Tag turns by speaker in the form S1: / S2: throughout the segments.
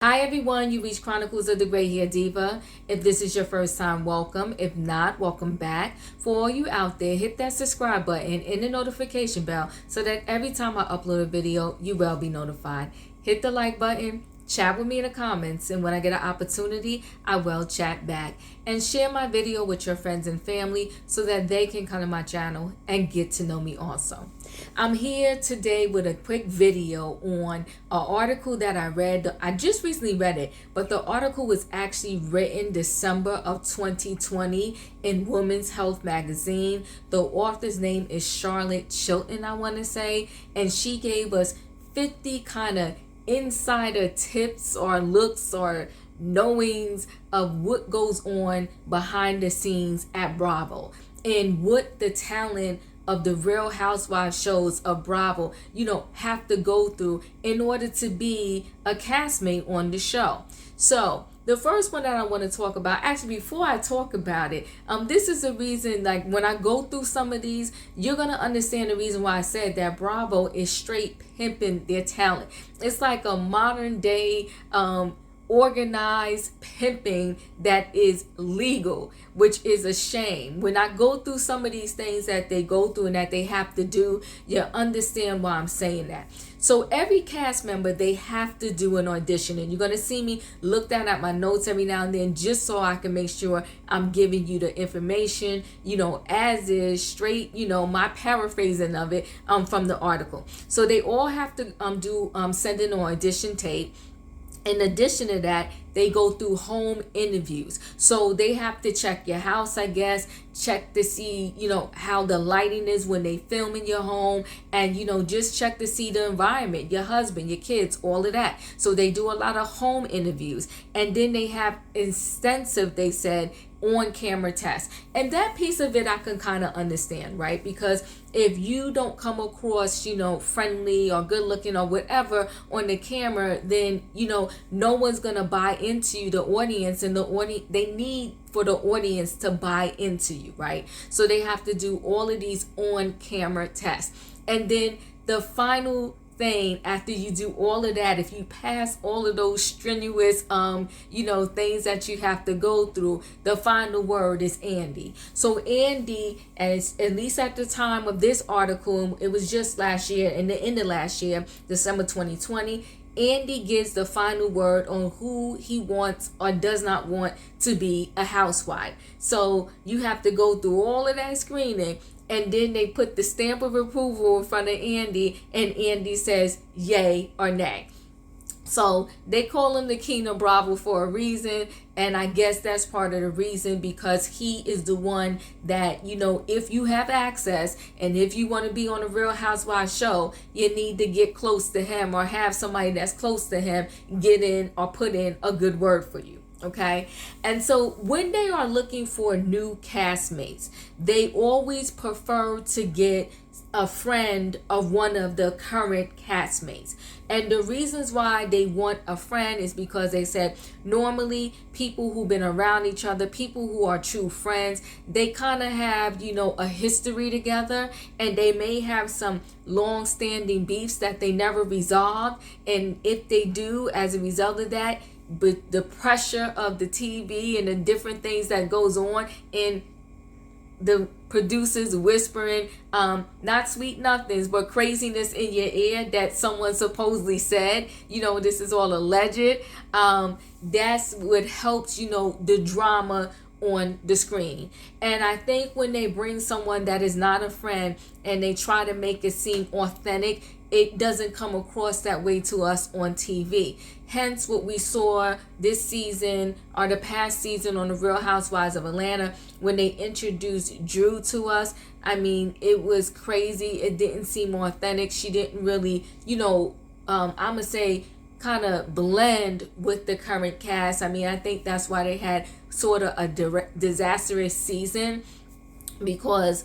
S1: Hi everyone, you reached Chronicles of the Gray Hair Diva. If this is your first time, welcome. If not, welcome back. For all you out there, hit that subscribe button and the notification bell so that every time I upload a video, you will be notified. Hit the like button, chat with me in the comments, and when I get an opportunity, I will chat back. And share my video with your friends and family so that they can come to my channel and get to know me also. I'm here today with a quick video on an article that I read. I just recently read it, but the article was actually written December of 2020 in Women's Health magazine. The author's name is Charlotte Chilton, I want to say, and she gave us 50 kind of insider tips or looks or knowings of what goes on behind the scenes at Bravo and what the talent of the Real Housewives shows of Bravo, have to go through in order to be a castmate on the show. So the first one that I want to talk about, actually before I talk about it, this is the reason, like when I go through some of these, you're going to understand the reason why I said that Bravo is straight pimping their talent. It's like a modern day organized pimping that is legal, which is a shame. When I go through some of these things that they go through and that they have to do, you understand why I'm saying that. So every cast member, they have to do an audition, and you're going to see me look down at my notes every now and then just so I can make sure I'm giving you the information, as is straight, my paraphrasing of it from the article. So they all have to send in an audition tape. In addition to that, they go through home interviews. So they have to check your house, I guess, check to see, how the lighting is when they film in your home, and, just check to see the environment, your husband, your kids, all of that. So they do a lot of home interviews. And then they have extensive, they said, on-camera tests. And that piece of it I can kind of understand, right? Because if you don't come across, friendly or good looking or whatever on the camera, then, no one's going to buy into you, the audience, and they need for the audience to buy into you, right? So they have to do all of these on-camera tests. And then the final thing, after you do all of that, if you pass all of those strenuous things that you have to go through, the final word is Andy. So Andy, as at least at the time of this article, it was just last year, in the end of last year, December 2020, Andy gives the final word on who he wants or does not want to be a housewife. So you have to go through all of that screening, and then they put the stamp of approval in front of Andy, and Andy says yay or nay. So they call him the King of Bravo for a reason, and I guess that's part of the reason, because he is the one that, if you have access and if you want to be on a Real Housewives show, you need to get close to him or have somebody that's close to him get in or put in a good word for you. Okay, and so when they are looking for new castmates, they always prefer to get a friend of one of the current castmates. And the reasons why they want a friend is because they said normally people who've been around each other, people who are true friends, they kind of have, a history together, and they may have some long-standing beefs that they never resolved. And if they do, as a result of that, but the pressure of the TV and the different things that goes on, and the producers whispering not sweet nothings but craziness in your ear that someone supposedly said, this is all alleged, that's what helps, the drama on the screen. And I think when they bring someone that is not a friend and they try to make it seem authentic, it doesn't come across that way to us on TV. Hence what we saw this season or the past season on the Real Housewives of Atlanta, when they introduced Drew to us. I mean, it was crazy. It didn't seem authentic. She didn't really, I'm gonna say, kind of blend with the current cast. I mean, I think that's why they had sort of a disastrous season, because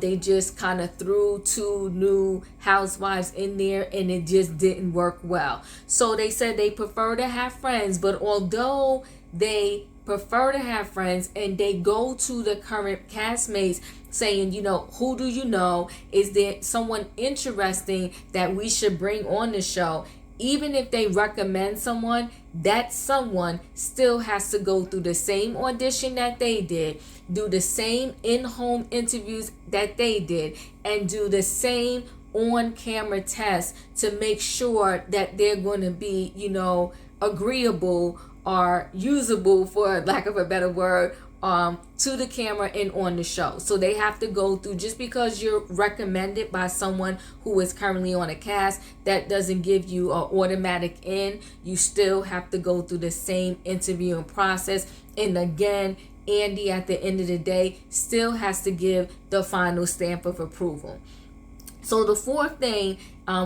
S1: they just kind of threw two new housewives in there and it just didn't work well. So they said they prefer to have friends, but although they prefer to have friends and they go to the current castmates saying, who do you know? Is there someone interesting that we should bring on the show? even if they recommend someone, that someone still has to go through the same audition that they did, do the same in-home interviews that they did, and do the same on-camera tests to make sure that they're going to be, agreeable or usable, for lack of a better word, to the camera and on the show. So they have to go through, just because you're recommended by someone who is currently on a cast, that doesn't give you an automatic in. You still have to go through the same interviewing process. And again, Andy, at the end of the day, still has to give the final stamp of approval. So the fourth thing,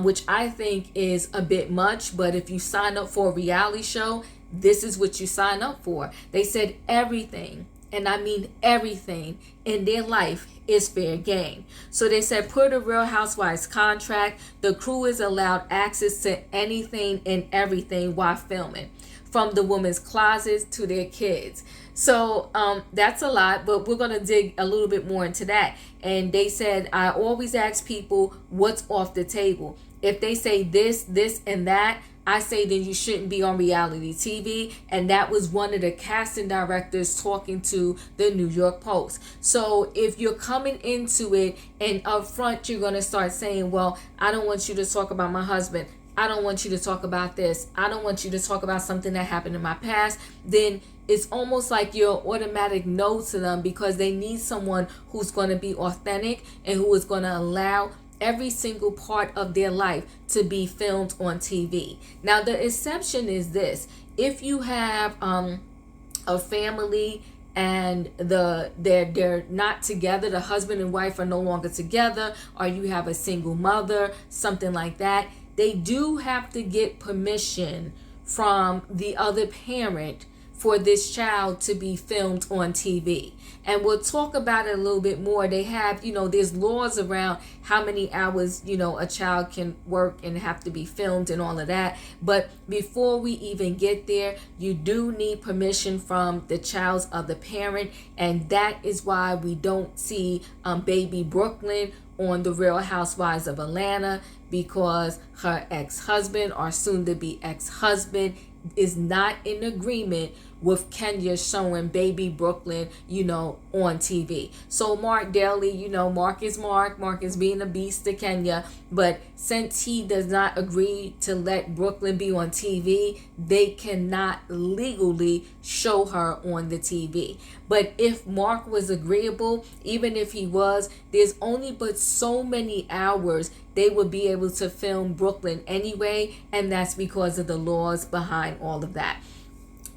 S1: which I think is a bit much, but if you sign up for a reality show, this is what you sign up for. They said everything, and I mean everything, in their life is fair game. So they said, per the Real Housewives contract, the crew is allowed access to anything and everything while filming, from the women's closets to their kids. So that's a lot, but we're going to dig a little bit more into that. And they said, I always ask people what's off the table. If they say this, and that, I say then you shouldn't be on reality TV. And that was one of the casting directors talking to the New York Post. So if you're coming into it and up front you're going to start saying, well, I don't want you to talk about my husband, I don't want you to talk about this, I don't want you to talk about something that happened in my past, then it's almost like you're automatic no to them, because they need someone who's going to be authentic and who is going to allow every single part of their life to be filmed on TV. Now, the exception is this: if you have a family and they're not together, the husband and wife are no longer together, or you have a single mother, something like that, they do have to get permission from the other parent for this child to be filmed on TV. And we'll talk about it a little bit more. They have, there's laws around how many hours, a child can work and have to be filmed and all of that. But before we even get there, you do need permission from the child's other parent. And that is why we don't see baby Brooklyn on the Real Housewives of Atlanta, because her ex-husband, or soon-to-be ex-husband, is not in agreement with Kenya showing baby Brooklyn, on TV. So Mark Daly, Mark is Mark. Mark is being a beast to Kenya. But since he does not agree to let Brooklyn be on TV, they cannot legally show her on the TV. But if Mark was agreeable, even if he was, there's only but so many hours they would be able to film Brooklyn anyway, and that's because of the laws behind all of that.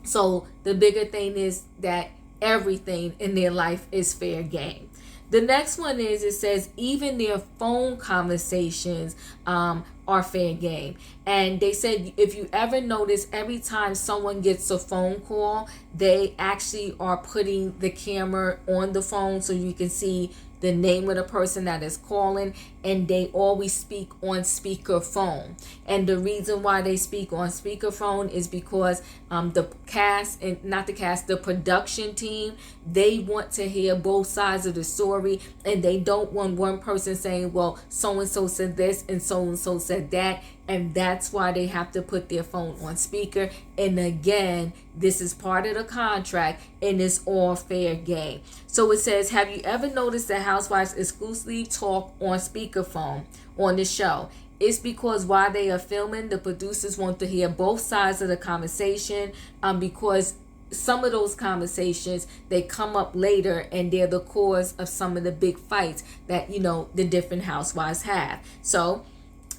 S1: So the bigger thing is that everything in their life is fair game. The next one is, it says even their phone conversations are fair game. And they said, if you ever notice, every time someone gets a phone call, they actually are putting the camera on the phone so you can see the name of the person that is calling, and they always speak on speakerphone. And the reason why they speak on speakerphone is because the cast, and not the cast, the production team, they want to hear both sides of the story, and they don't want one person saying, well, so-and-so said this and so-and-so said that. And that's why they have to put their phone on speaker. And again, this is part of the contract, and it's all fair game. So it says, have you ever noticed that Housewives exclusively talk on speakerphone on the show? It's because while they are filming, the producers want to hear both sides of the conversation, because some of those conversations, they come up later and they're the cause of some of the big fights that, the different housewives have. So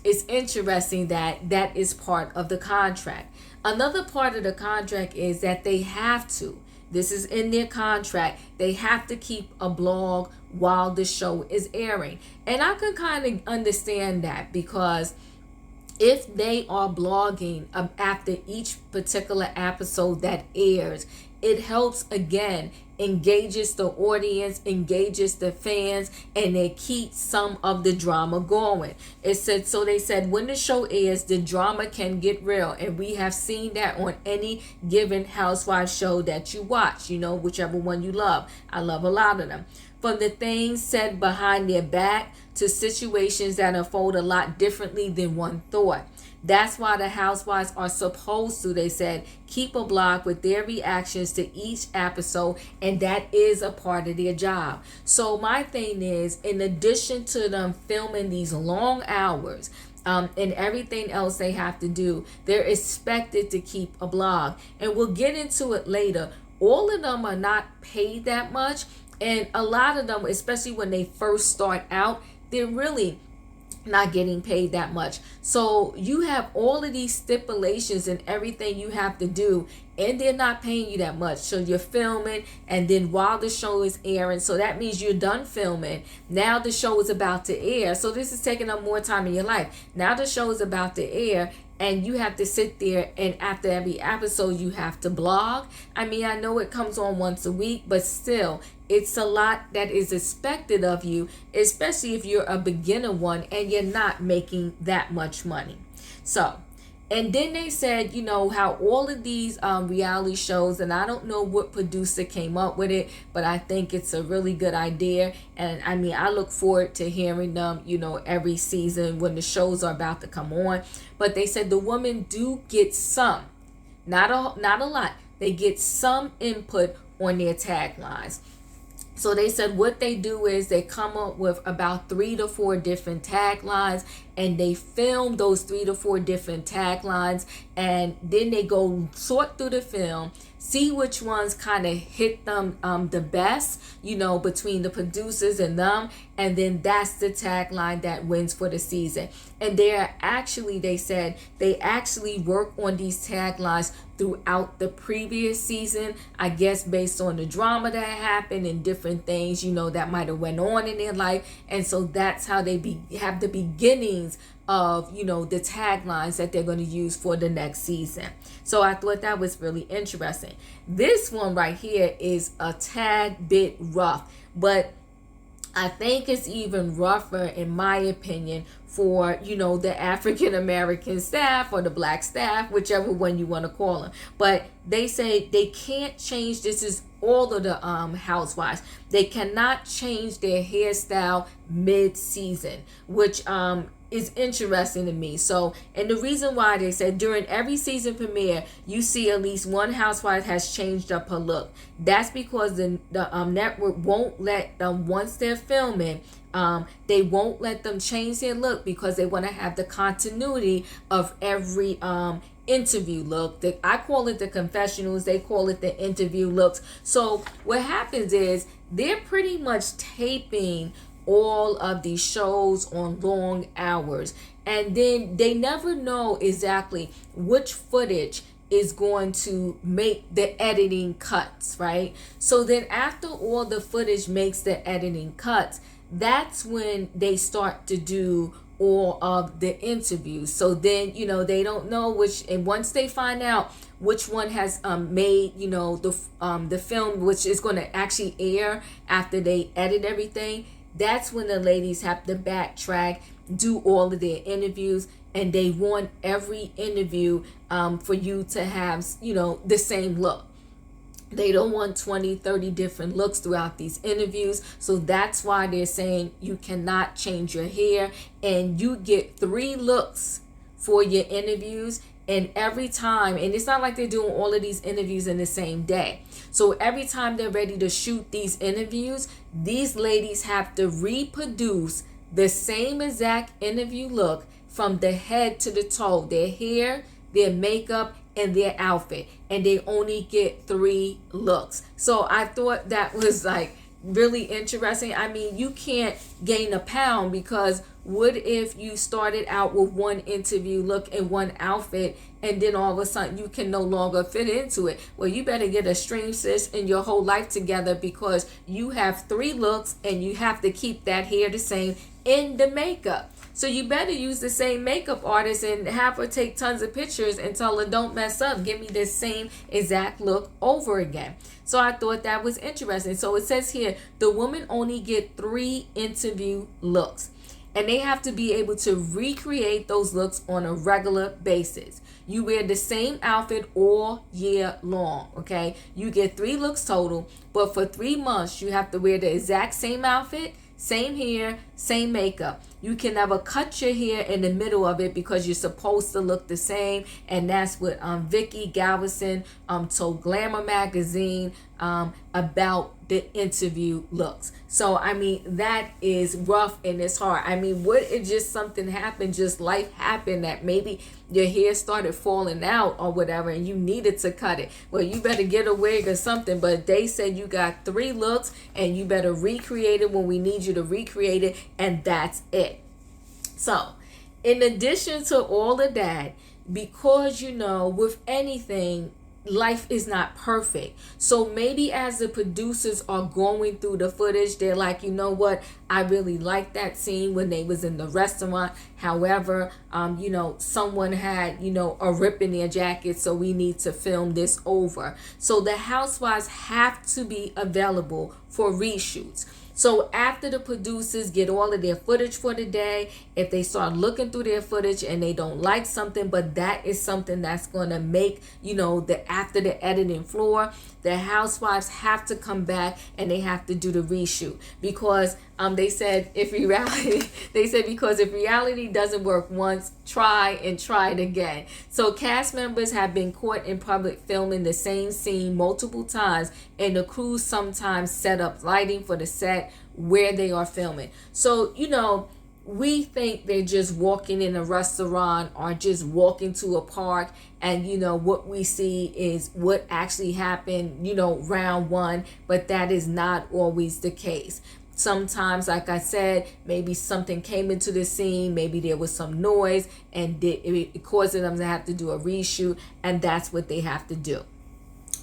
S1: it's interesting that that is part of the contract. Another part of the contract is that they have to, this is in their contract, they have to keep a blog while the show is airing. And I can kind of understand that, because if they are blogging after each particular episode that airs, it helps, again, engages the audience, engages the fans, and it keeps some of the drama going. It said, so they said, when the show airs, the drama can get real. And we have seen that on any given Housewives show that you watch, whichever one you love. I love a lot of them. From the things said behind their back to situations that unfold a lot differently than one thought. That's why the housewives are supposed to, they said, keep a blog with their reactions to each episode, and that is a part of their job. So my thing is, in addition to them filming these long hours, and everything else they have to do, they're expected to keep a blog. And we'll get into it later. All of them are not paid that much. And a lot of them, especially when they first start out, they're really not getting paid that much. So you have all of these stipulations and everything you have to do, and they're not paying you that much. So you're filming, and then while the show is airing, so that means you're done filming. Now the show is about to air. So this is taking up more time in your life. Now the show is about to air, and you have to sit there, and after every episode you have to blog. I mean, I know it comes on once a week, but still, it's a lot that is expected of you, especially if you're a beginner one and you're not making that much money. So, and then they said, you know, how all of these reality shows, and I don't know what producer came up with it, but I think it's a really good idea. And I mean, I look forward to hearing them, you know, every season when the shows are about to come on. But they said the women do get some, not a lot. They get some input on their taglines. So they said what they do is they come up with about 3 to 4 different taglines, and they film those 3 to 4 different taglines, and then they go sort through the film, see which ones kind of hit them the best, you know, between the producers and them, and then that's the tagline that wins for the season. And they're actually, they said, they actually work on these taglines throughout the previous season, I guess based on the drama that happened and different things, you know, that might have went on in their life. And so that's how they have the beginnings of, you know, the taglines that they're going to use for the next season. So I thought that was really interesting. This one right here is a tad bit rough, but I think it's even rougher, in my opinion, for, you know, the African American staff or the black staff, whichever one you want to call them. But they say they can't change, this is all of the housewives, they cannot change their hairstyle mid-season, which is interesting to me. So, and the reason why, they said during every season premiere, you see at least one housewife has changed up her look. That's because the network won't let them, once they're filming, they won't let them change their look because they want to have the continuity of every interview look. I call it the confessionals, they call it the interview looks. So what happens is they're pretty much taping all of these shows on long hours, and then they never know exactly which footage is going to make the editing cuts, right? So then after all the footage makes the editing cuts, that's when they start to do all of the interviews. So then, you know, they don't know which, and once they find out which one has made, you know, the film, which is going to actually air after they edit everything, that's when the ladies have to backtrack, do all of their interviews, and they want every interview for you to have, you know, the same look. They don't want 20, 30 different looks throughout these interviews. So that's why they're saying you cannot change your hair, and you get 3 looks for your interviews. And every time, and it's not like they're doing all of these interviews in the same day. So every time they're ready to shoot these interviews, these ladies have to reproduce the same exact interview look from the head to the toe, their hair, their makeup, and their outfit. And they only get 3 looks. So I thought that was like really interesting. I mean, you can't gain a pound, because what if you started out with one interview look and one outfit, and then all of a sudden you can no longer fit into it? Well, you better get a stream, sis, and your whole life together, because you have 3 looks and you have to keep that hair the same in the makeup. So you better use the same makeup artist and have her take tons of pictures and tell her, don't mess up, give me this same exact look over again. So I thought that was interesting. So it says here, the women only get 3 interview looks, and they have to be able to recreate those looks on a regular basis. You wear the same outfit all year long, okay? You get 3 looks total, but for 3 months, you have to wear the exact same outfit, same hair, same makeup. You can never cut your hair in the middle of it because you're supposed to look the same. And that's what Vicky Galveston told Glamour magazine about the interview looks. So I mean, that is rough and it's hard. I mean, what if just something happened, just life happened, that maybe your hair started falling out or whatever and you needed to cut it? Well, you better get a wig or something. But they said you got 3 looks and you better recreate it when we need you to recreate it, and that's it. So in addition to all of that, because with anything, life is not perfect. So maybe as the producers are going through the footage, they're like, you know what, I really like that scene when they was in the restaurant. However, someone had, a rip in their jacket, so we need to film this over. So the housewives have to be available for reshoots. So after the producers get all of their footage for the day, if they start looking through their footage and they don't like something, but that is something that's going to make, after the editing floor, the housewives have to come back and they have to do the reshoot. Because they said if reality doesn't work once, try it again. So cast members have been caught in public filming the same scene multiple times, and the crews sometimes set up lighting for the set where they are filming. So we think they're just walking in a restaurant or just walking to a park, and what we see is what actually happened round 1, but that is not always the case. Sometimes, like I said, maybe something came into the scene, maybe there was some noise, and it caused them to have to do a reshoot, and that's what they have to do.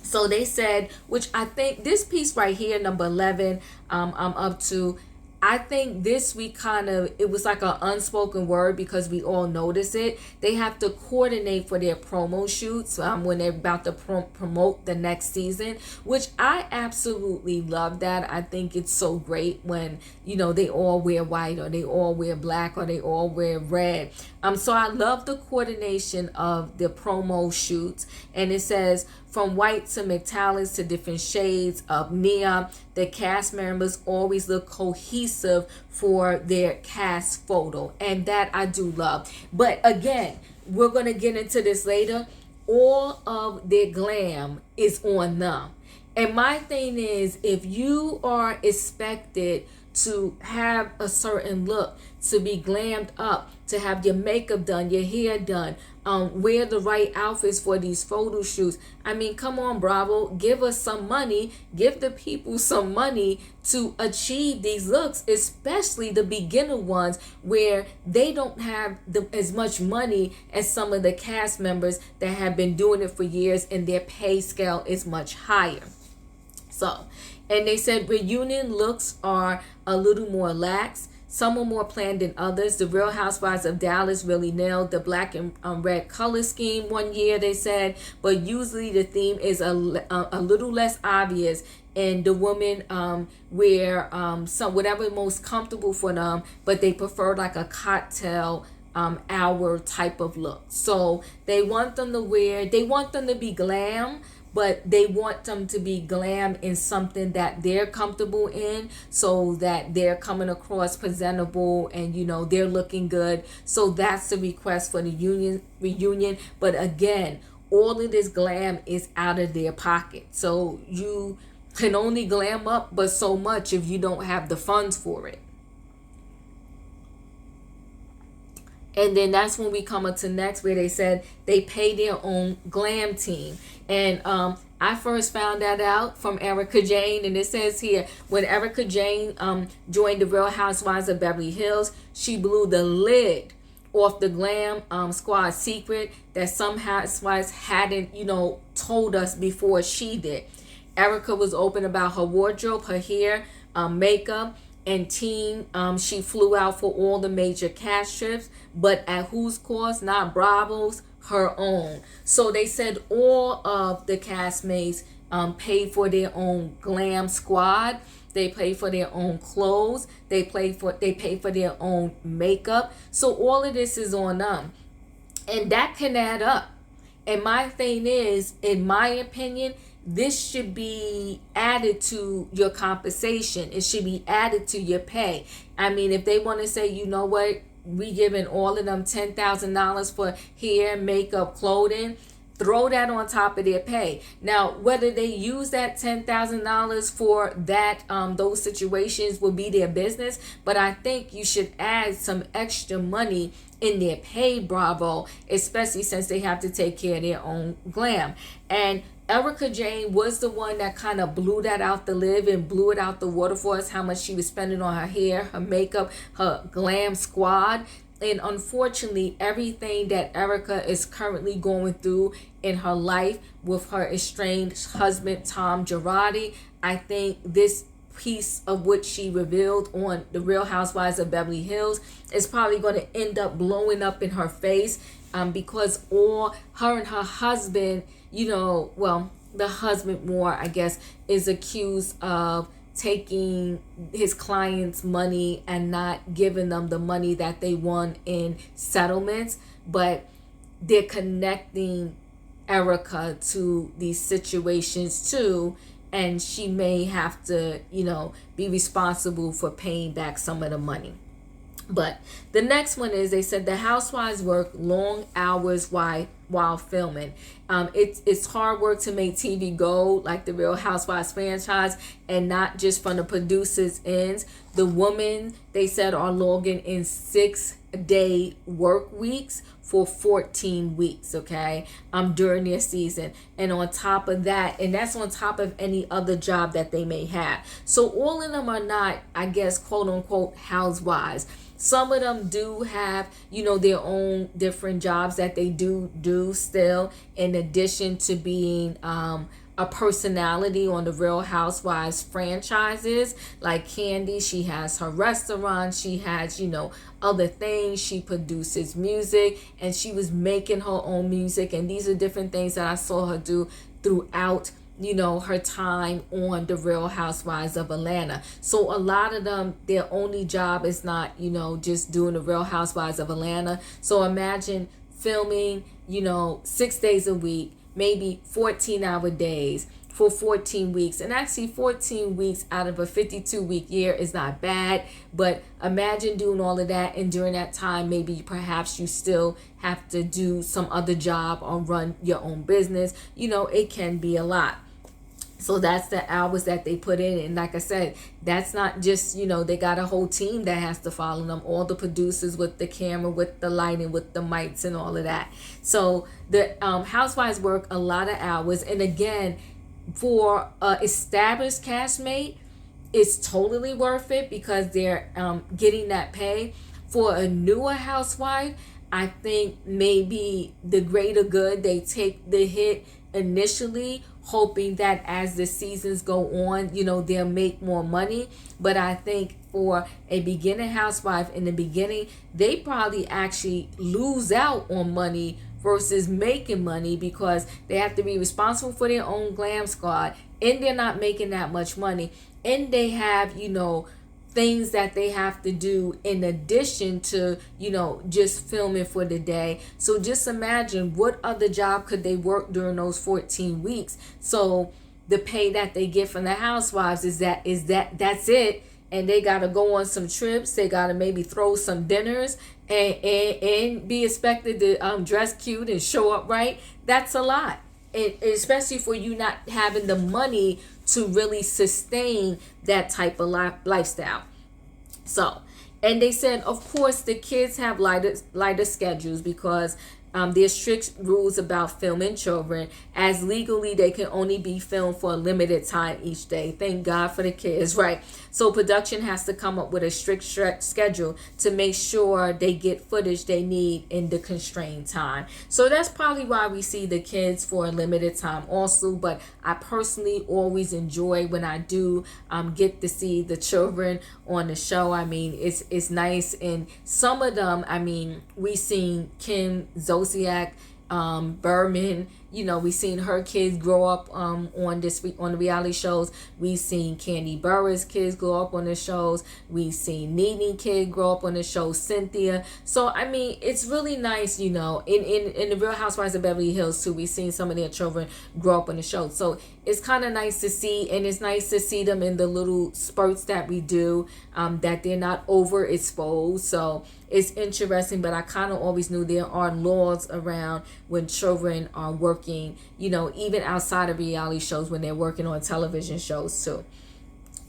S1: So they said, which I think this piece right here, number 11, I'm up to, I think this week it was like an unspoken word because we all notice it. They have to coordinate for their promo shoots when they're about to promote the next season, which I absolutely love that. I think it's so great when, they all wear white or they all wear black or they all wear red. So I love the coordination of the promo shoots. And it says, from white to metallics to different shades of neon, the cast members always look cohesive for their cast photo. And that I do love. But again, we're going to get into this later. All of their glam is on them. And my thing is, if you are expected to have a certain look, to be glammed up, to have your makeup done, your hair done, wear the right outfits for these photo shoots. I mean, come on, Bravo, give us some money, give the people some money to achieve these looks, especially the beginner ones where they don't have as much money as some of the cast members that have been doing it for years and their pay scale is much higher. So, and they said reunion looks are a little more lax. Some are more planned than others. The Real Housewives of Dallas really nailed the black and red color scheme one year, they said, but usually the theme is a little less obvious, and the women wear some whatever most comfortable for them, but they prefer like a cocktail hour type of look. So they want them to be glam, but they want them to be glam in something that they're comfortable in, so that they're coming across presentable and they're looking good. So that's the request for the reunion. But again, all of this glam is out of their pocket. So you can only glam up but so much if you don't have the funds for it. And then that's when we come up to next, where they said they pay their own glam team. And I first found that out from Erica Jane. And it says here, when Erica Jane joined the Real Housewives of Beverly Hills, she blew the lid off the Glam Squad secret that some housewives hadn't, told us before she did. Erica was open about her wardrobe, her hair, makeup, and team. She flew out for all the major cast trips, but at whose cost? Not Bravo's, her own. So they said all of the castmates paid for their own glam squad. They pay for their own clothes. They pay for their own makeup. So all of this is on them, and that can add up. And my thing is, in my opinion, this should be added to your compensation. It should be added to your pay. I mean, if they want to say, you know what, we giving all of them $10,000 for hair, makeup, clothing, throw that on top of their pay. Now, whether they use that $10,000 for that, those situations will be their business. But I think you should add some extra money in their pay, Bravo, especially since they have to take care of their own glam. And Erica Jane was the one that kind of blew that out the lid and blew it out the water for us, how much she was spending on her hair, her makeup, her Glam Squad. And unfortunately, everything that Erica is currently going through in her life with her estranged husband, Tom Girardi, I think this piece of what she revealed on The Real Housewives of Beverly Hills is probably going to end up blowing up in her face, because all her and her husband, well, the husband more, I guess, is accused of taking his clients' money and not giving them the money that they won in settlements. But they're connecting Erica to these situations too, and she may have to, be responsible for paying back some of the money. But the next one is, they said the housewives work long hours while filming. It's hard work to make TV go like the Real Housewives franchise, and not just from the producers' ends. The women, they said, are logging in 6-day work weeks for 14 weeks, okay, during their season. And on top of that, and that's on top of any other job that they may have. So all of them are not, I guess, quote unquote, housewives. Some of them do have, their own different jobs that they do still, in addition to being a personality on the Real Housewives franchises. Like Candy, she has her restaurant, she has, other things, she produces music, and she was making her own music. And these are different things that I saw her do throughout her time on the Real Housewives of Atlanta. So a lot of them, their only job is not, just doing the Real Housewives of Atlanta. So imagine filming, 6 days a week, maybe 14-hour days for 14 weeks. And actually 14 weeks out of a 52-week year is not bad. But imagine doing all of that, and during that time, maybe perhaps you still have to do some other job or run your own business. It can be a lot. So that's the hours that they put in. And like I said, that's not just, they got a whole team that has to follow them. All the producers with the camera, with the lighting, with the mics and all of that. So the housewives work a lot of hours. And again, for established castmate, it's totally worth it because they're getting that pay. For a newer housewife, I think maybe the greater good, they take the hit initially, hoping that as the seasons go on, they'll make more money. But I think for a beginner housewife in the beginning, they probably actually lose out on money versus making money, because they have to be responsible for their own Glam Squad, and they're not making that much money, and they have things that they have to do in addition to just filming for the day. So just imagine what other job could they work during those 14 weeks. So the pay that they get from the housewives is that's it. And they got to go on some trips, they got to maybe throw some dinners, and be expected to dress cute and show up right. That's a lot. And especially for you not having the money to really sustain that type of lifestyle. So, and they said, of course, the kids have lighter schedules because there's strict rules about filming children, as legally they can only be filmed for a limited time each day. Thank God for the kids, right? So production has to come up with a strict schedule to make sure they get footage they need in the constrained time. So that's probably why we see the kids for a limited time also. But I personally always enjoy when I do get to see the children on the show. I mean, it's nice. And some of them, I mean, we seen Kim Zolciak, Berman, we seen her kids grow up on the reality shows. We seen Candy Burris kids grow up on the shows. We seen Nene kid grow up on the show, Cynthia. So I mean, it's really nice, in the Real Housewives of Beverly Hills too. We seen some of their children grow up on the show. So it's kind of nice to see, and it's nice to see them in the little spurts that we do, that they're not overexposed. So it's interesting, but I kind of always knew there are laws around when children are working, even outside of reality shows, when they're working on television shows too.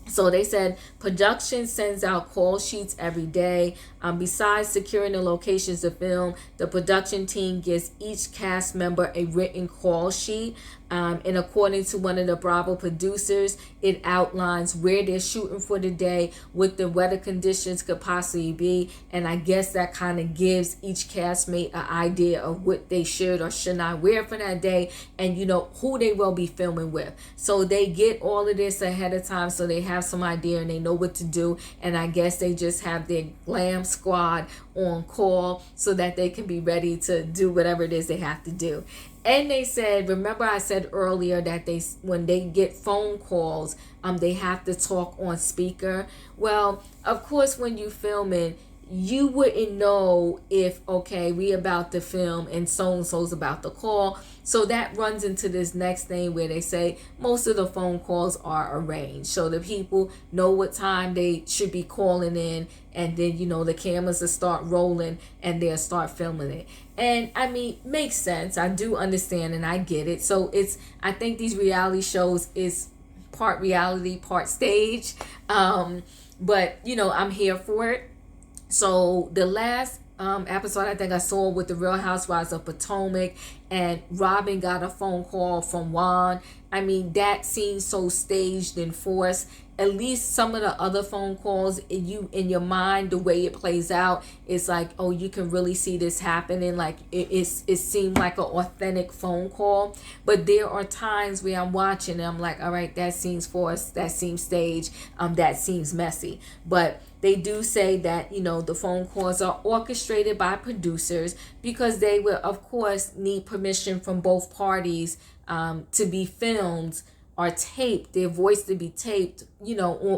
S1: So they said production sends out call sheets every day. Besides securing the locations to film, the production team gives each cast member a written call sheet. And according to one of the Bravo producers, it outlines where they're shooting for the day, what the weather conditions could possibly be. And I guess that kind of gives each castmate an idea of what they should or should not wear for that day, and who they will be filming with. So they get all of this ahead of time, so they have some idea and they know what to do. And I guess they just have their Glam Squad on call so that they can be ready to do whatever it is they have to do. And they said, remember I said earlier that when they get phone calls, they have to talk on speaker. Well, of course, when you filming, you wouldn't know if, okay, we about to film and so-and-so's about to call. So that runs into this next thing where they say most of the phone calls are arranged. So the people know what time they should be calling in, and then, the cameras will start rolling and they'll start filming it. And I mean, makes sense. I do understand and I get it. So I think these reality shows is part reality, part stage. But, I'm here for it. So the last episode I think I saw with the Real Housewives of Potomac, and Robin got a phone call from Juan. I mean, that seems so staged and forced. At least some of the other phone calls, in your mind, the way it plays out, it's like, oh, you can really see this happening. Like it seemed like an authentic phone call. But there are times where I'm watching and I'm like, all right, that seems forced, that seems staged, that seems messy. But they do say that, the phone calls are orchestrated by producers because they will, of course, need permission from both parties to be filmed or taped, their voice to be taped,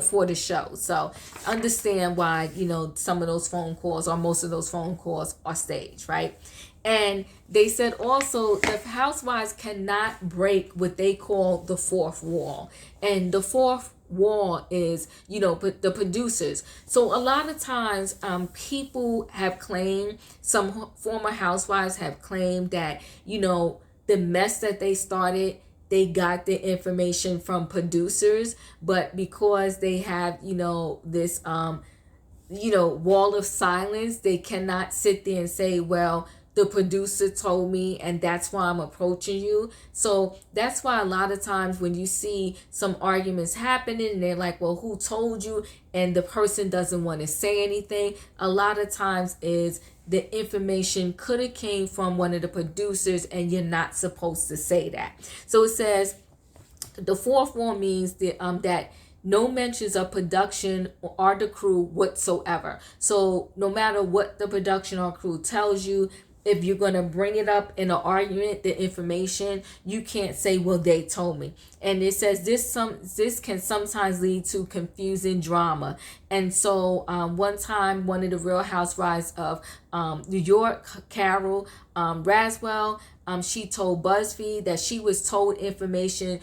S1: for the show. So understand why, some of those phone calls or most of those phone calls are staged, right? And they said also the housewives cannot break what they call the fourth wall. And the fourth wall is, the producers. So a lot of times people have claimed, some former housewives have claimed that, the mess that they started, they got the information from producers, but because they have, this, wall of silence, they cannot sit there and say, well, the producer told me and that's why I'm approaching you. So that's why a lot of times when you see some arguments happening and they're like, well, who told you? And the person doesn't want to say anything. A lot of times is the information could have came from one of the producers and you're not supposed to say that. So it says the fourth one means that no mentions of production or the crew whatsoever. So no matter what the production or crew tells you, if you're going to bring it up in an argument, the information, you can't say, well, they told me. And it says this can sometimes lead to confusing drama. And so one time, one of the Real Housewives of New York, Carol Raswell, she told BuzzFeed that she was told information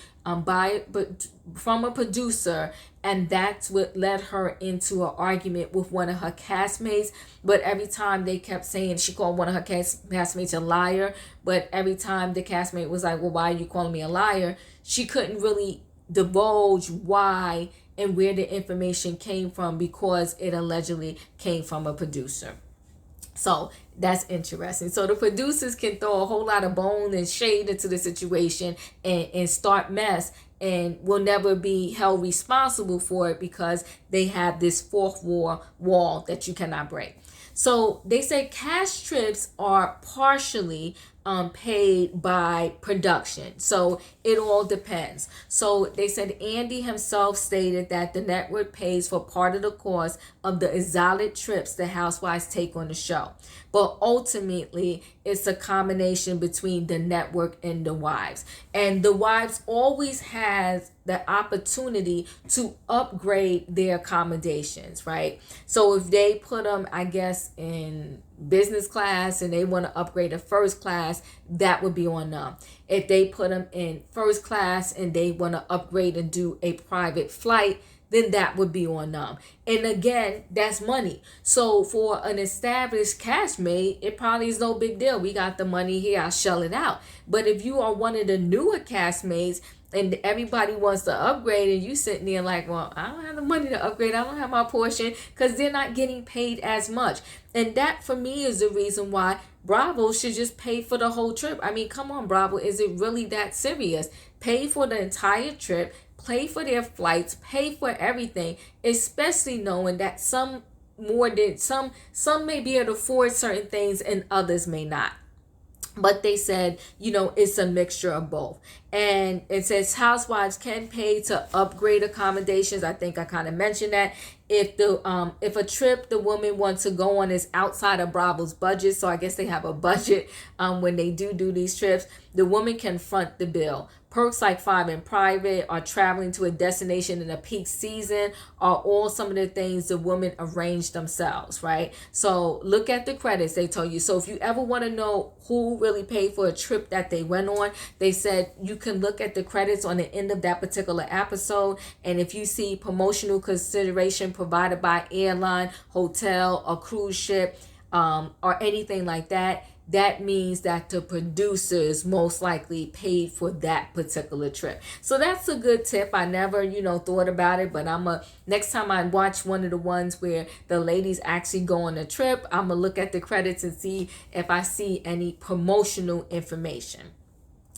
S1: from a producer, and that's what led her into an argument with one of her castmates. But every time they kept saying, she called one of her castmates a liar, but every time the castmate was like, well, why are you calling me a liar? She couldn't really divulge why and where the information came from because it allegedly came from a producer. So that's interesting. So the producers can throw a whole lot of bone and shade into the situation and start mess, and will never be held responsible for it because they have this fourth wall that you cannot break. So they say cash trips are partially paid by production. So it all depends. So they said Andy himself stated that the network pays for part of the cost of the exotic trips the housewives take on the show. But ultimately, it's a combination between the network and the wives. And the wives always has the opportunity to upgrade their accommodations, right? So if they put them, I guess, in business class and they want to upgrade to first class, that would be on them. If they put them in first class and they want to upgrade and do a private flight, then that would be on them. And again, that's money. So for an established castmate, it probably is no big deal. We got the money here, I'll shell it out. But if you are one of the newer castmates and everybody wants to upgrade and you sitting there like, well, I don't have the money to upgrade, I don't have my portion, because they're not getting paid as much. And that for me is the reason why Bravo should just pay for the whole trip. I mean, come on, Bravo, is it really that serious? Pay for the entire trip, pay for their flights, pay for everything, especially knowing that some may be able to afford certain things and others may not. But they said, it's a mixture of both. And it says housewives can pay to upgrade accommodations. I think I kind of mentioned that. If a trip the woman wants to go on is outside of Bravo's budget, so I guess they have a budget when they do these trips, the woman can front the bill. Perks like 5 in private or traveling to a destination in a peak season are all some of the things the women arrange themselves, right? So look at the credits they told you. So if you ever want to know who really paid for a trip that they went on, they said you can look at the credits on the end of that particular episode. And if you see promotional consideration provided by airline, hotel, or cruise ship, or anything like that, that means that the producers most likely paid for that particular trip. So that's a good tip. I never, thought about it, but next time I watch one of the ones where the ladies actually go on a trip, I'm gonna look at the credits and see if I see any promotional information.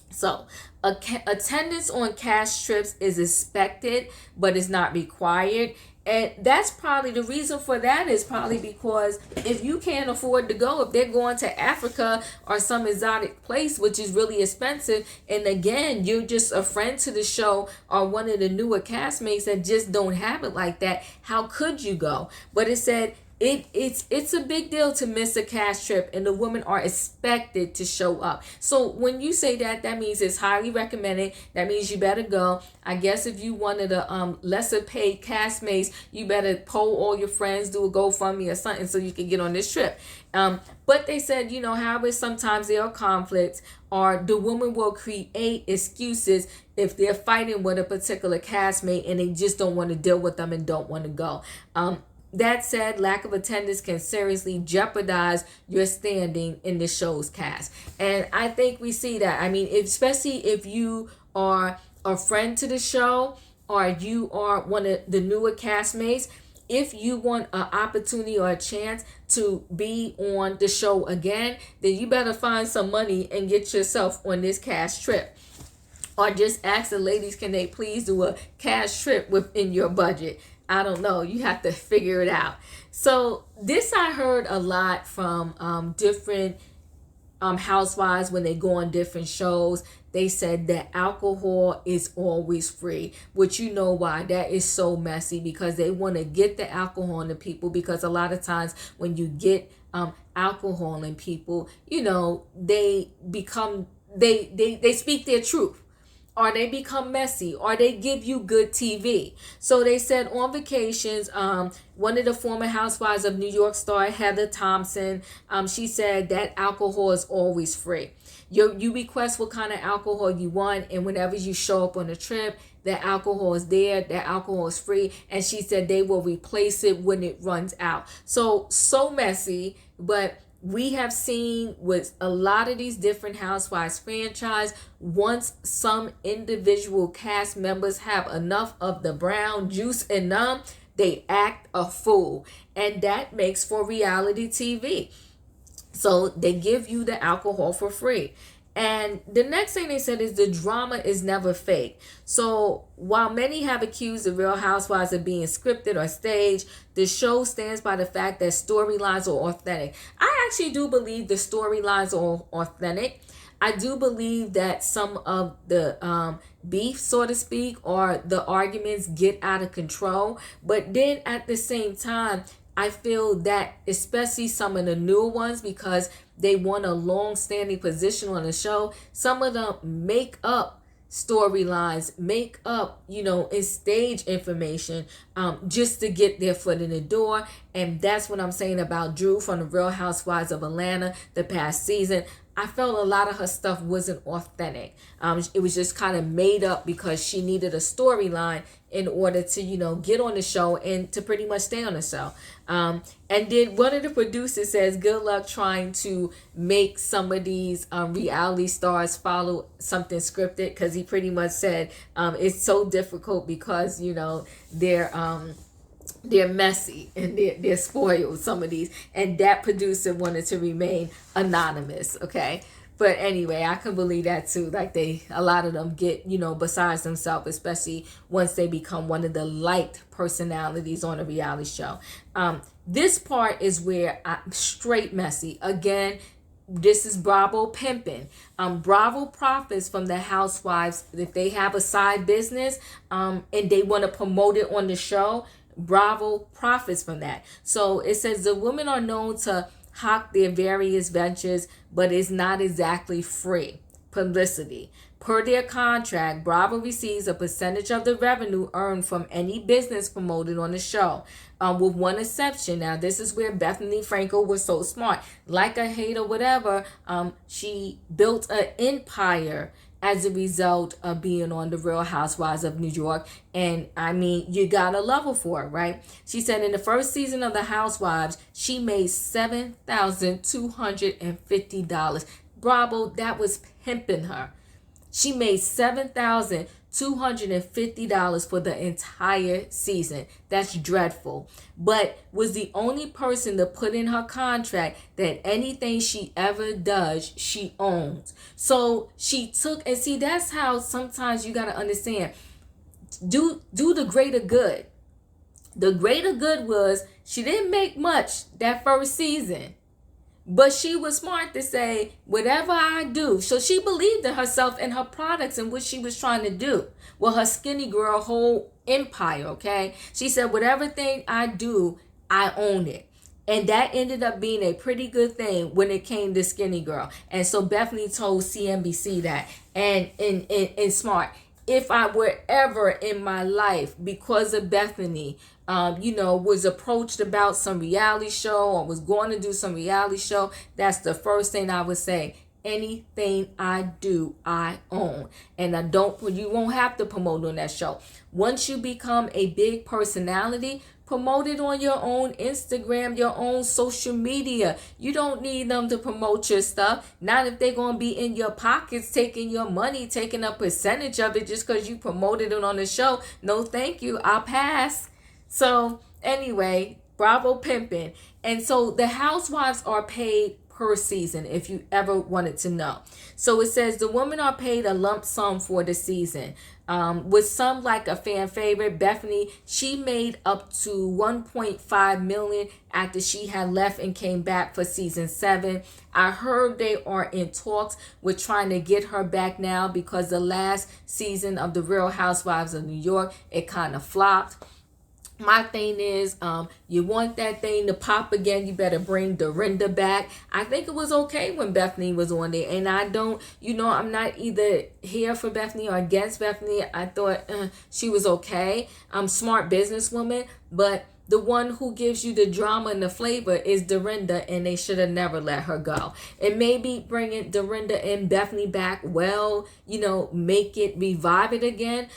S1: So attendance on cast trips is expected, but is not required. And that's probably the reason for that is probably because if you can't afford to go, if they're going to Africa or some exotic place, which is really expensive, and again, you're just a friend to the show or one of the newer castmates that just don't have it like that, how could you go? But it said it's a big deal to miss a cast trip, and the women are expected to show up. So when you say that means it's highly recommended. That means you better go. I guess if you one of the lesser paid castmates, you better poll all your friends, do a GoFundMe or something so you can get on this trip. But they said, however, sometimes there are conflicts, or the woman will create excuses if they're fighting with a particular castmate and they just don't want to deal with them and don't want to go. That said, lack of attendance can seriously jeopardize your standing in the show's cast. And I think we see that. I mean, especially if you are a friend to the show or you are one of the newer castmates, if you want an opportunity or a chance to be on the show again, then you better find some money and get yourself on this cast trip. Or just ask the ladies, can they please do a cast trip within your budget? I don't know. You have to figure it out. So this I heard a lot from different housewives when they go on different shows. They said that alcohol is always free, which you know why. That is so messy because they want to get the alcohol in the people, because a lot of times when you get alcohol in people, they become, they speak their truth, or they become messy, or they give you good TV. So they said on vacations, one of the former housewives of New York star Heather Thompson, she said that alcohol is always free. You request what kind of alcohol you want, and whenever you show up on a trip, that alcohol is there, that alcohol is free, and she said they will replace it when it runs out. So messy, but we have seen with a lot of these different Housewives franchise, once some individual cast members have enough of the brown juice in them, they act a fool. And that makes for reality TV. So they give you the alcohol for free. And the next thing they said is the drama is never fake. So while many have accused the Real Housewives of being scripted or staged, the show stands by the fact that storylines are authentic. I actually do believe the storylines are authentic. I do believe that some of the beef, so to speak, or the arguments get out of control. But then at the same time, I feel that especially some of the newer ones, because they want a long-standing position on the show, some of them make up storylines, make up, and stage information just to get their foot in the door. And that's what I'm saying about Drew from the Real Housewives of Atlanta the past season. I felt a lot of her stuff wasn't authentic. It was just kind of made up because she needed a storyline in order to, get on the show and to pretty much stay on the show. And then one of the producers says, good luck trying to make some of these reality stars follow something scripted, because he pretty much said it's so difficult because, they're messy and they're spoiled, some of these, and that producer wanted to remain anonymous. Okay, but anyway, I can believe that too. Like a lot of them get besides themselves, especially once they become one of the liked personalities on a reality show. This part is where I'm straight messy again. This is Bravo pimping. Bravo profits from the Housewives if they have a side business and they want to promote it on the show. Bravo profits from that. So it says the women are known to hawk their various ventures, but it's not exactly free publicity. Per their contract, Bravo receives a percentage of the revenue earned from any business promoted on the show, with one exception. Now, this is where Bethany Frankel was so smart. Like a hate or whatever, she built an empire as a result of being on the Real Housewives of New York. And I mean, you gotta love her for it, right? She said in the first season of the Housewives, she made $7,250. Bravo, that was pimping her. She made $7,250 for the entire season. That's dreadful. But was the only person to put in her contract that anything she ever does, she owns. So she took, and see, that's how sometimes you got to understand. Do the greater good. The greater good was she didn't make much that first season. But she was smart to say, whatever I do. So she believed in herself and her products and what she was trying to do. Well, her skinny girl whole empire, okay? She said, whatever thing I do, I own it. And that ended up being a pretty good thing when it came to Skinny Girl. And so Bethany told CNBC that. And smart. If I were ever in my life, because of Bethany, was approached about some reality show or was going to do some reality show, that's the first thing I would say. Anything I do, I own. And you won't have to promote on that show. Once you become a big personality, promote it on your own Instagram, your own social media. You don't need them to promote your stuff. Not if they're going to be in your pockets, taking your money, taking a percentage of it just because you promoted it on the show. No, thank you. I'll pass. So anyway, Bravo pimping. And so the Housewives are paid per season, if you ever wanted to know. So it says the women are paid a lump sum for the season. With some like a fan favorite, Bethany, she made up to $1.5 million after she had left and came back for season 7. I heard they are in talks with trying to get her back now because the last season of the Real Housewives of New York, it kind of flopped. My thing is, you want that thing to pop again, you better bring Bringrinda back. I think it was okay when Bethany was on there. And I don't, I'm not either here for Bethany or against Bethany. I thought she was okay. Smart businesswoman. But the one who gives you the drama and the flavor is Bringrinda, and they should have never let her go. And maybe bringing Bringrinda and Bethany back, make it, revive it again.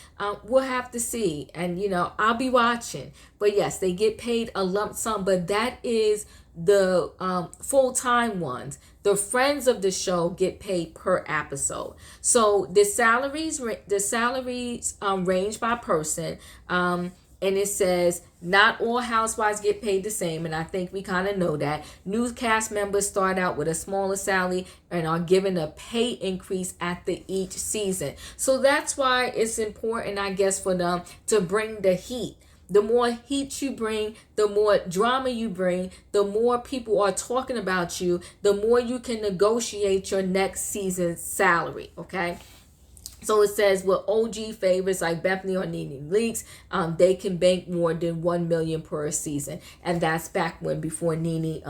S1: We'll have to see. And, I'll be watching. But yes, they get paid a lump sum, but that is the full-time ones. The friends of the show get paid per episode. So the salaries range by person. And it says, not all housewives get paid the same, and I think we kind of know that. New cast members start out with a smaller salary and are given a pay increase after each season. So that's why it's important, I guess, for them to bring the heat. The more heat you bring, the more drama you bring, the more people are talking about you, the more you can negotiate your next season's salary, okay? So it says with OG favorites like Bethany or Nene Leakes, they can bank more than $1 million per season, and that's back when before Nene,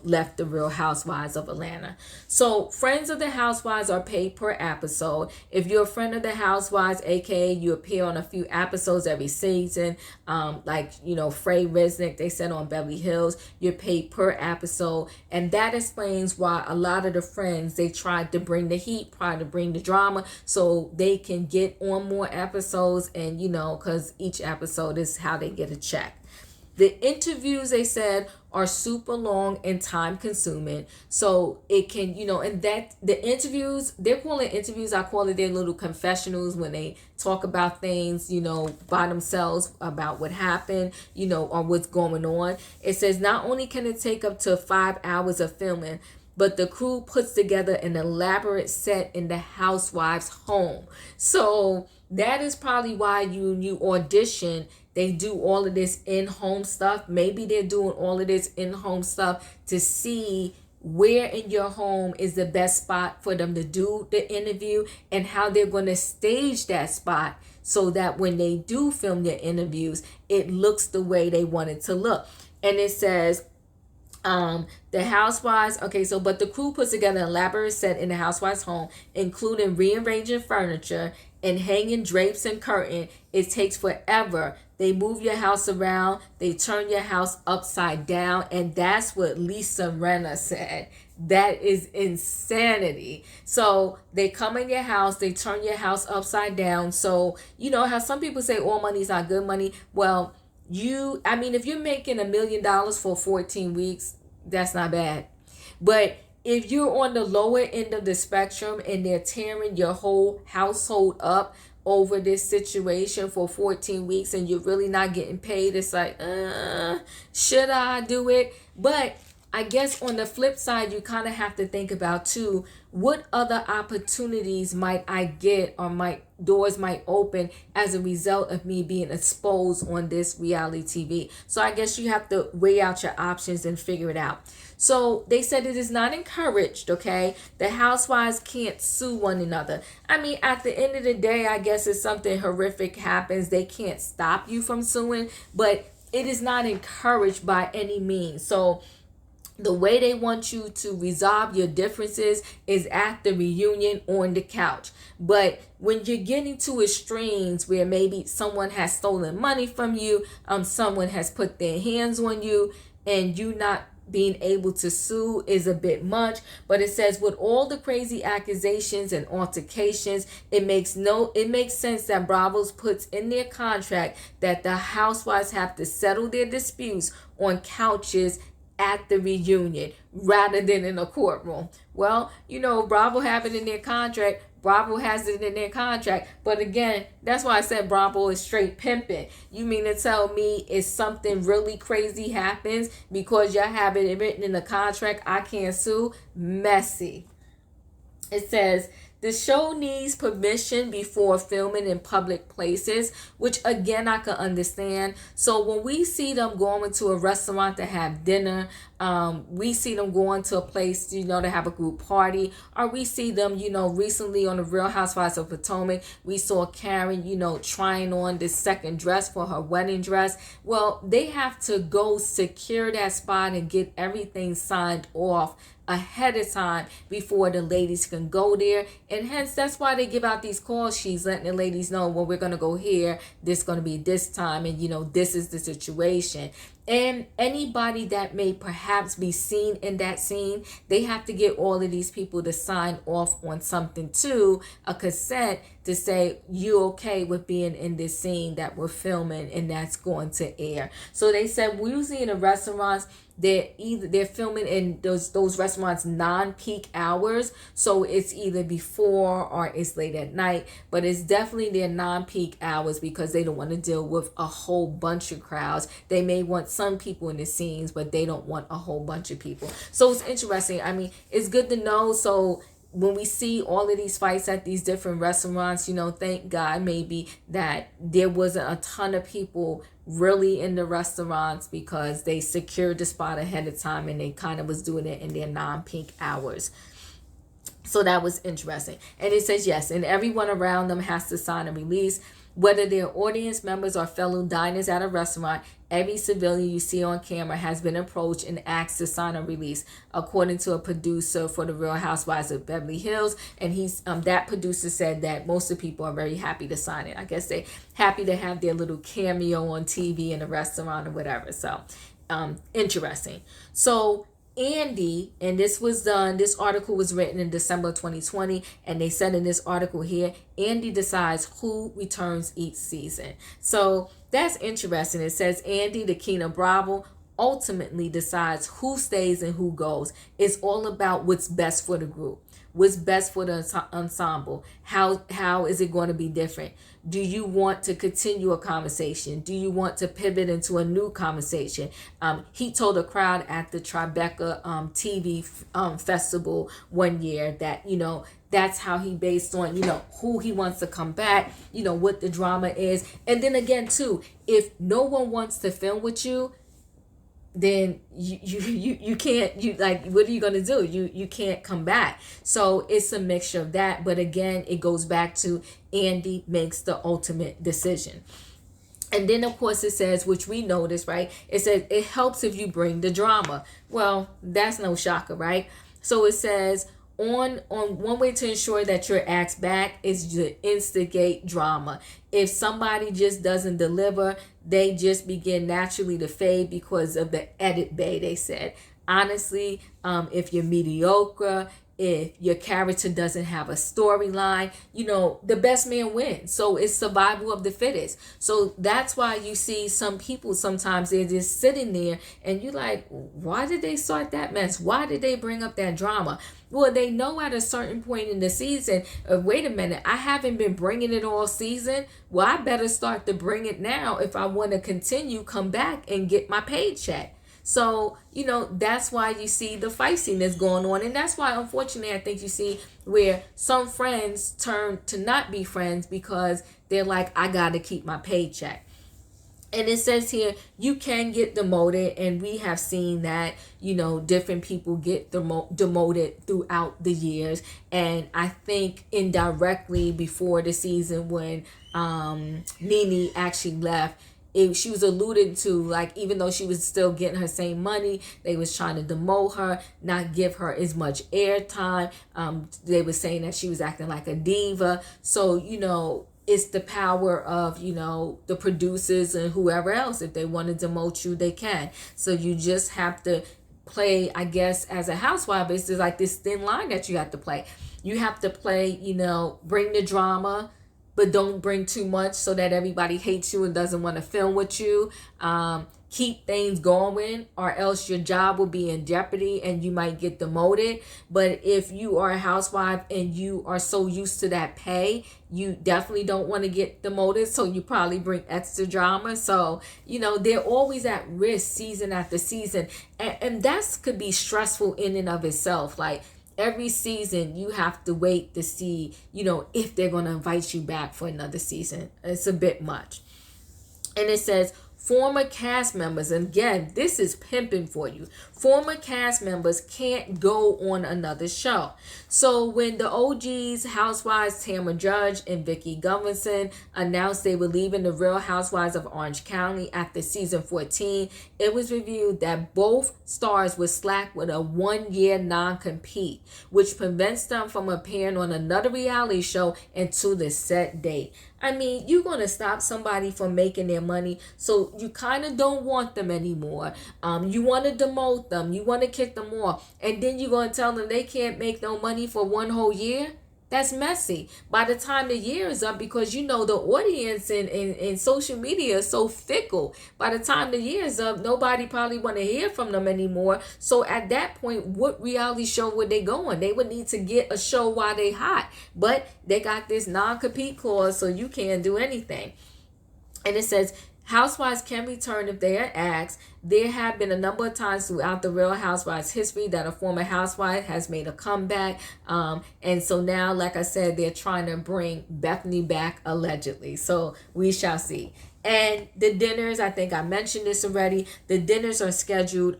S1: left the Real Housewives of Atlanta. So friends of the Housewives are paid per episode. If you're a friend of the Housewives, aka you appear on a few episodes every season, Frey Resnick, they said on Beverly Hills, you're paid per episode, and that explains why a lot of the friends they tried to bring the heat, tried to bring the drama, so they can get on more episodes, and because each episode is how they get a check. The interviews, they said, are super long and time consuming, so it can and that the interviews, they're calling interviews, I call it their little confessionals, when they talk about things by themselves about what happened, or what's going on. It says not only can it take up to 5 hours of filming, but the crew puts together an elaborate set in the Housewives' home. So that is probably why you audition, they do all of this in-home stuff. Maybe they're doing all of this in-home stuff to see where in your home is the best spot for them to do the interview, and how they're going to stage that spot so that when they do film their interviews, it looks the way they want it to look. And it says, the Housewives, but the crew puts together an elaborate set in the Housewives' home, including rearranging furniture and hanging drapes and curtain. It takes forever. They move your house around. They turn your house upside down. And that's what Lisa Rinna said. That is insanity. So they come in your house. They turn your house upside down. So, how some people say all money is not good money. Well, if you're making $1 million for 14 weeks, that's not bad. But if you're on the lower end of the spectrum and they're tearing your whole household up over this situation for 14 weeks and you're really not getting paid, it's like, should I do it? But I guess on the flip side, you kind of have to think about too, what other opportunities might I get, or doors might open as a result of me being exposed on this reality TV. So I guess you have to weigh out your options and figure it out. So they said it is not encouraged, okay? The Housewives can't sue one another. At the end of the day, I guess if something horrific happens, they can't stop you from suing, but it is not encouraged by any means. So the way they want you to resolve your differences is at the reunion on the couch. But when you're getting to extremes where maybe someone has stolen money from you, someone has put their hands on you, and you not being able to sue is a bit much. But it says with all the crazy accusations and altercations, it makes sense that Bravo's puts in their contract that the Housewives have to settle their disputes on couches at the reunion rather than in a courtroom. Well, Bravo have it in their contract. Bravo has it in their contract. But again, that's why I said Bravo is straight pimping. You mean to tell me if something really crazy happens because y'all have it written in the contract, I can't sue? Messy. It says, the show needs permission before filming in public places, which again, I can understand. So when we see them going to a restaurant to have dinner, we see them going to a place, to have a group party, or we see them, recently on the Real Housewives of Potomac, we saw Karen, trying on this second dress for her wedding dress. Well, they have to go secure that spot and get everything signed off ahead of time before the ladies can go there. And hence, that's why they give out these call sheets, letting the ladies know, well, we're going to go here, this is going to be this time, and this is the situation. And anybody that may perhaps be seen in that scene, they have to get all of these people to sign off on something too, a consent to say you okay with being in this scene that we're filming and that's going to air. So they said usually in the restaurants, they're filming in those restaurants non-peak hours, so it's either before or it's late at night, but it's definitely their non-peak hours because they don't want to deal with a whole bunch of crowds. They may want some people in the scenes, but they don't want a whole bunch of people. So it's interesting. It's good to know. So when we see all of these fights at these different restaurants, thank God maybe that there wasn't a ton of people really in the restaurants, because they secured the spot ahead of time and they kind of was doing it in their non-peak hours. So that was interesting. And it says, yes, and everyone around them has to sign a release. Whether they're audience members or fellow diners at a restaurant, every civilian you see on camera has been approached and asked to sign a release, according to a producer for The Real Housewives of Beverly Hills. And that producer said that most of the people are very happy to sign it. I guess they're happy to have their little cameo on TV in a restaurant or whatever. So interesting. So Andy, and this article was written in December 2020, and they said in this article here, Andy decides who returns each season. So that's interesting. It says Andy, the king of Bravo, ultimately decides who stays and who goes. It's all about what's best for the group, what's best for the ensemble. How is it going to be different? Do you want to continue a conversation? Do you want to pivot into a new conversation? He told a crowd at the Tribeca TV festival one year that, that's how he based on, who he wants to come back, what the drama is. And then again, too, if no one wants to film with you, then you can't, what are you going to do? You can't come back. So it's a mixture of that. But again, it goes back to Andy makes the ultimate decision. And then, of course, it says, which we noticed, right? It says it helps if you bring the drama. Well, that's no shocker, right? So it says, on one way to ensure that you're asked back is to instigate drama. If somebody just doesn't deliver, they just begin naturally to fade because of the edit bay, they said. Honestly, if you're mediocre, if your character doesn't have a storyline, the best man wins. So it's survival of the fittest. So that's why you see some people sometimes they're just sitting there and you're like, why did they start that mess? Why did they bring up that drama? Well, they know at a certain point in the season, wait a minute, I haven't been bringing it all season. Well, I better start to bring it now if I want to continue, come back and get my paycheck. So, that's why you see the feistiness going on. And that's why, unfortunately, I think you see where some friends turn to not be friends because they're like, I got to keep my paycheck. And it says here, you can get demoted. And we have seen that, different people get demoted throughout the years. And I think indirectly before the season when Nene actually left, she was alluded to, like, even though she was still getting her same money, they was trying to demote her, not give her as much airtime. They were saying that she was acting like a diva. So, it's the power of, the producers and whoever else. If they want to demote you, they can. So you just have to play, I guess, as a housewife, it's just like this thin line that you have to play. You have to play, bring the drama, but don't bring too much so that everybody hates you and doesn't want to film with you. Keep things going, or else your job will be in jeopardy and you might get demoted. But if you are a housewife and you are so used to that pay, you definitely don't want to get demoted. So you probably bring extra drama. So, they're always at risk season after season. And that could be stressful in and of itself. Like, every season, you have to wait to see, if they're going to invite you back for another season. It's a bit much. And it says, former cast members, and again, this is pimping for you. Former cast members can't go on another show. So when the OGs, Housewives, Tamra Judge and Vicki Gunvalson announced they were leaving the Real Housewives of Orange County after season 14, it was revealed that both stars were slapped with a 1-year non-compete, which prevents them from appearing on another reality show until the set date. I mean, you're going to stop somebody from making their money, so you kind of don't want them anymore. You want to demote them. You want to kick them off. And then you're going to tell them they can't make no money for one whole year? That's messy. By the time the year is up, because the audience and social media is so fickle. By the time the year is up, nobody probably want to hear from them anymore. So at that point, what reality show would they go on? They would need to get a show while they hot. But they got this non-compete clause, so you can't do anything. And it says, Housewives can return if they are asked. There have been a number of times throughout the Real Housewives history that a former housewife has made a comeback. And so now, like I said, they're trying to bring Bethany back allegedly. So we shall see. And the dinners, I think I mentioned this already. The dinners are scheduled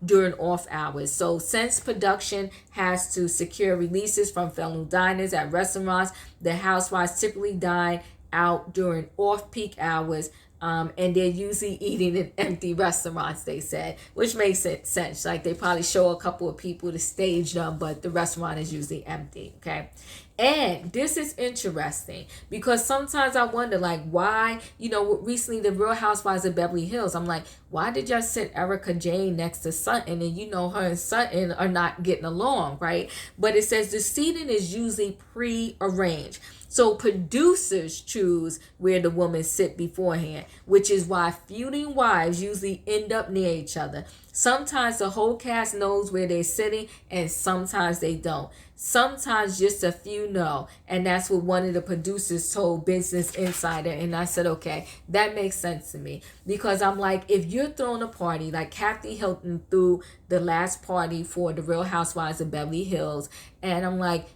S1: during off hours. So since production has to secure releases from fellow diners at restaurants, the housewives typically dine out during off-peak hours. And they're usually eating in empty restaurants, they said, which makes it sense. Like they probably show a couple of people to stage them, but the restaurant is usually empty, okay? And this is interesting because sometimes I wonder, like, why, recently the Real Housewives of Beverly Hills, I'm like, why did y'all sit Erica Jane next to Sutton? And her and Sutton are not getting along, right? But it says the seating is usually pre-arranged. So producers choose where the women sit beforehand, which is why feuding wives usually end up near each other. Sometimes the whole cast knows where they're sitting and sometimes they don't. Sometimes just a few know. And that's what one of the producers told Business Insider. And I said, okay, that makes sense to me. Because I'm like, if you're throwing a party, like Kathy Hilton threw the last party for the Real Housewives of Beverly Hills, and I'm like,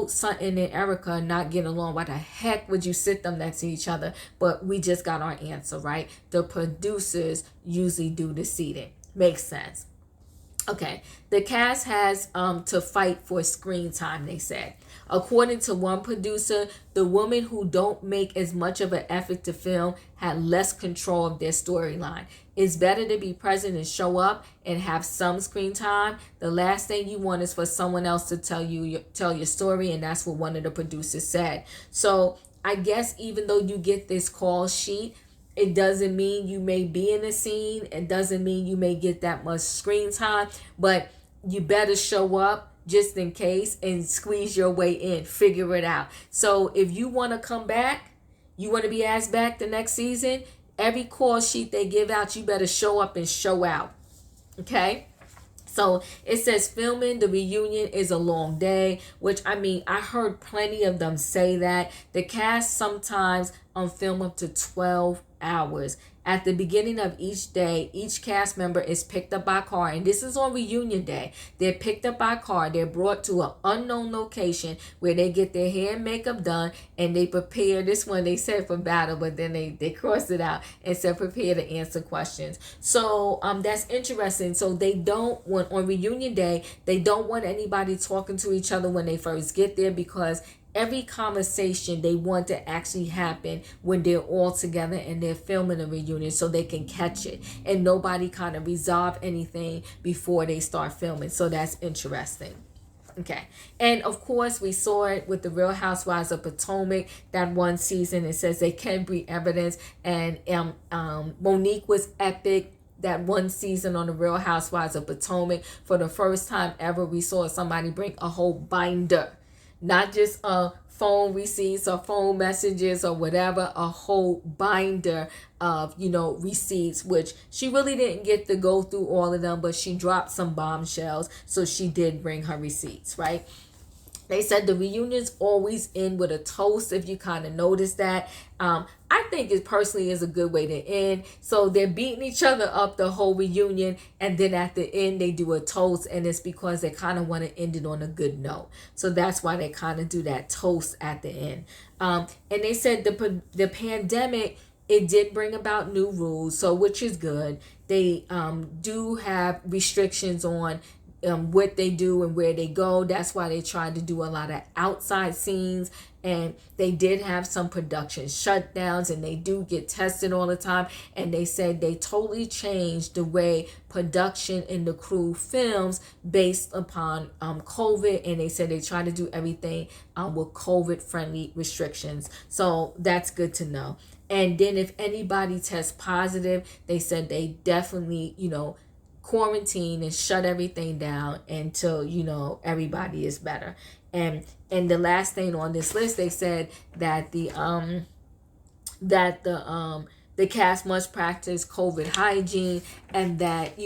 S1: Sutton and Erica are not getting along. Why the heck would you sit them next to each other? But we just got our answer, right? The producers usually do the seating. Makes sense. Okay, the cast has to fight for screen time, they said. According to one producer, the women who don't make as much of an effort to film had less control of their storyline. It's better to be present and show up and have some screen time. The last thing you want is for someone else to tell your story, and that's what one of the producers said. So I guess even though you get this call sheet, it doesn't mean you may be in a scene. It doesn't mean you may get that much screen time, but you better show up just in case and squeeze your way in. Figure it out. So if you want to come back, you want to be asked back the next season, every call sheet they give out, you better show up and show out. Okay? So it says filming the reunion is a long day, which I heard plenty of them say that. The cast sometimes film up to 12 hours. At the beginning of each day, each cast member is picked up by car, and this is on reunion day. They're picked up by car. They're brought to an unknown location where they get their hair and makeup done, and they prepare. This one they said for battle, but then they crossed it out and said prepare to answer questions. So that's interesting. So they don't want, on reunion day, they don't want anybody talking to each other when they first get there, because every conversation they want to actually happen when they're all together and they're filming a reunion, so they can catch it and nobody kind of resolve anything before they start filming. So that's interesting. Okay. And of course, we saw it with the Real Housewives of Potomac that one season. It says they can bring evidence, and Monique was epic. That one season on the Real Housewives of Potomac, for the first time ever, we saw somebody bring a whole binder. Not just phone receipts or phone messages or whatever, a whole binder of, receipts, which she really didn't get to go through all of them, but she dropped some bombshells. So she did bring her receipts, right? They said the reunions always end with a toast, if you kind of notice that. I think it personally is a good way to end. So they're beating each other up the whole reunion, and then at the end they do a toast, and it's because they kind of want to end it on a good note. So that's why they kind of do that toast at the end. And they said the pandemic, it did bring about new rules, so which is good. They do have restrictions on what they do and where they go. That's why they tried to do a lot of outside scenes, and they did have some production shutdowns, and they do get tested all the time. And they said they totally changed the way production and the crew films based upon COVID, and they said they try to do everything with COVID friendly restrictions. So that's good to know. And then if anybody tests positive, they said they definitely quarantine and shut everything down until everybody is better. And the last thing on this list, they said that the cast must practice COVID hygiene, and that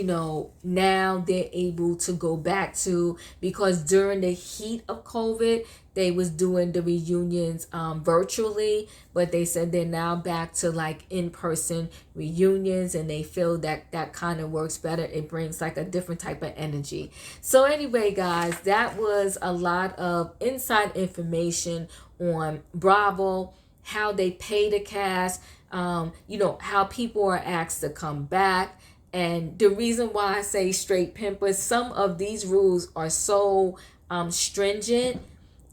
S1: now they're able to go back to, because during the heat of COVID, they was doing the reunions virtually, but they said they're now back to like in-person reunions, and they feel that that kind of works better. It brings like a different type of energy. So anyway, guys, that was a lot of inside information on Bravo, how they pay the cast, how people are asked to come back. And the reason why I say straight pimpers, some of these rules are so stringent,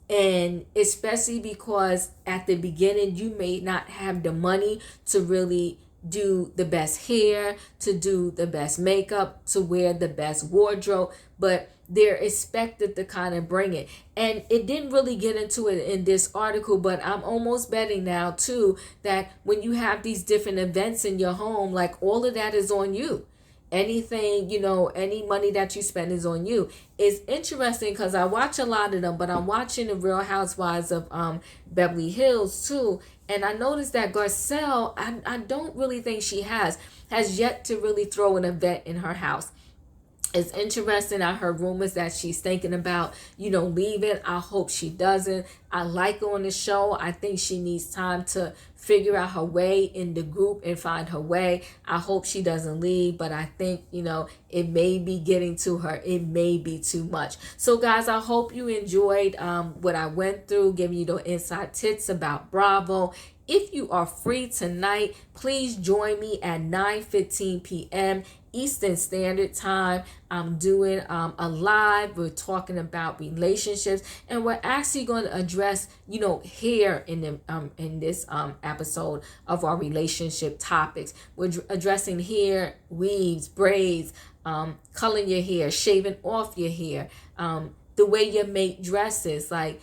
S1: and especially because at the beginning you may not have the money to really do the best hair, to do the best makeup, to wear the best wardrobe, but they're expected to kind of bring it. And it didn't really get into it in this article, but I'm almost betting now too that when you have these different events in your home, like all of that is on you. Anything, any money that you spend is on you. It's interesting because I watch a lot of them, but I'm watching the Real Housewives of Beverly Hills too. And I noticed that Garcelle, I don't really think she has yet to really throw an event in her house. It's interesting. I heard rumors that she's thinking about, leaving. I hope she doesn't. I like her on the show. I think she needs time to figure out her way in the group and find her way. I hope she doesn't leave, but I think, it may be getting to her. It may be too much. So guys, I hope you enjoyed what I went through, giving you the inside tips about Bravo. If you are free tonight, please join me at 9:15 p.m. Eastern Standard Time. I'm doing a live. We're talking about relationships, and we're actually going to address, hair in this episode of our relationship topics. We're addressing hair, weaves, braids, coloring your hair, shaving off your hair, the way your mate dresses, like.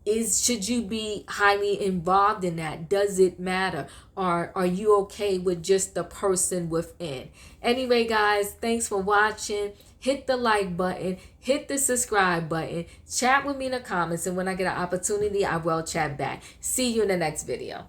S1: Should you be highly involved in that? Does it matter? Or are you okay with just the person within? Anyway, guys, thanks for watching. Hit the like button. Hit the subscribe button. Chat with me in the comments. And when I get an opportunity, I will chat back. See you in the next video.